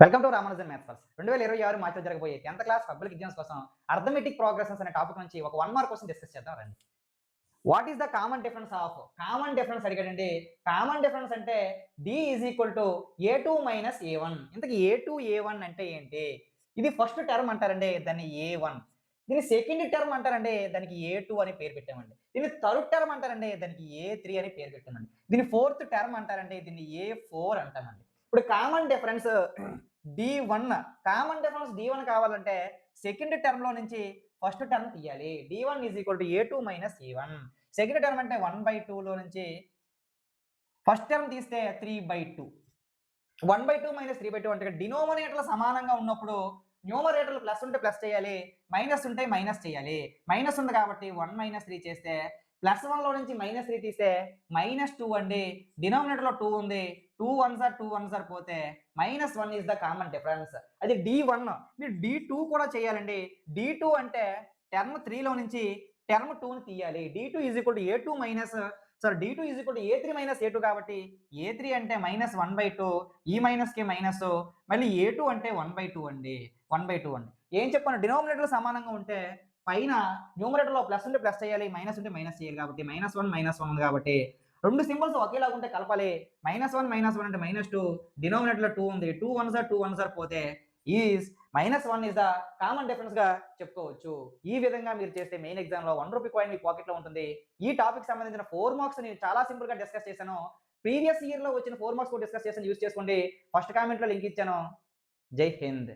Welcome to Ramanujan maths first 2026 మార్చిలో జరగబోయే 10th class public exams కోసం అర్థమెటిక్ ప్రోగ్రెషన్స్ అనే టాపిక్ నుంచి ఒక 1 మార్క్ క్వశ్చన్ డిస్కస్ చేద్దాం రండి. What is the common difference of common difference అడిగాడండి. కామన్ డిఫరెన్స్ అంటే d is equal to a2 minus a1. ఇంతకీ a2 a1 అంటే ఏంటి? ఇది ఫస్ట్ టర్మ్ అంటారండి, దాన్ని a1. దీని సెకండ్ టర్మ్ అంటారండి, దానికి a2 అని పేరు పెట్టామండి. దీని థర్డ్ టర్మ్ అంటారండి, దానికి a3 అని పేరు పెట్టామండి. దీని ఫోర్త్ టర్మ్ అంటారండి, దీన్ని a4 అంటామండి. ఇప్పుడు common difference d1, common difference d1 కావాలంటే సెకండ్ టర్మ్ లో నుంచి ఫస్ట్ టర్మ్ తీయాలి. d1 is equal to a2 minus a1. Second term అంటే 1/2 లో నుంచి ఫస్ట్ టర్మ్ తీస్తే 3/2. 1/2 మైనస్ 3/2 అంటే డినోమినేటర్లు సమానంగా ఉన్నప్పుడు న్యూమరేటర్లు ప్లస్ ఉంటే ప్లస్ చేయాలి, మైనస్ ఉంటే మైనస్ చేయాలి. మైనస్ ఉంది కాబట్టి 1 మైనస్ 3 చేస్తే ప్లస్ 1 లో నుంచి మైనస్ 3 తీస్తే -2 అండి. డినోమినేటర్లో 2 ఉంది. 2 1s ఆర్ 2 1s ఆర్ పోతే -1 ఈస్ ద కామన్ డిఫరెన్స్. అది d1. మీరు d2 కూడా చేయాలండి. d2 అంటే టర్మ్ 3 లో నుంచి టర్మ్ 2ని తీయాలి. d2 is equal to a2 minus d2 is equal to a3 minus a2 కాబట్టి a3 అంటే -1/2, ఈ మైనస్కి మైనస్, మళ్ళీ a2 అంటే 1/2 అండి. 1/2 అండి. ఏం చెప్పాను, డినోమినేటర్లు సమానంగా ఉంటే పైన న్యూమరేటర్లో ప్లస్ ఉంటే ప్లస్ చేయాలి, మైనస్ ఉంటే మైనస్ చేయాలి. కాబట్టి -1 ఉంది కాబట్టి రెండు సింబల్స్ ఒకేలాగా ఉంటే కలపాలి. -1 అంటే -2, డినోమినేటర్లో 2 ఉంది. 2 1s ఆర్ 2 1s ఆర్ పోతే is -1 is the common difference గా చెప్పుకోవచ్చు. ఈ విధంగా మీరు చేస్తే మెయిన్ ఎగ్జామ్ లో 1 రూపీ కాయిన్ మీ పాకెట్ లో ఉంటుంది. ఈ టాపిక్ సంబంధించిన 4 మార్క్స్ నేను చాలా సింపుల్ గా డిస్కస్ చేశాను. ప్రీవియస్ ఇయర్ లో వచ్చిన 4 మార్క్స్ కూడా డిస్కస్ చేశాను, యూస్ చేసుకోండి. ఫస్ట్ కామెంట్ లో లింక్ ఇచ్చాను. జై హింద్.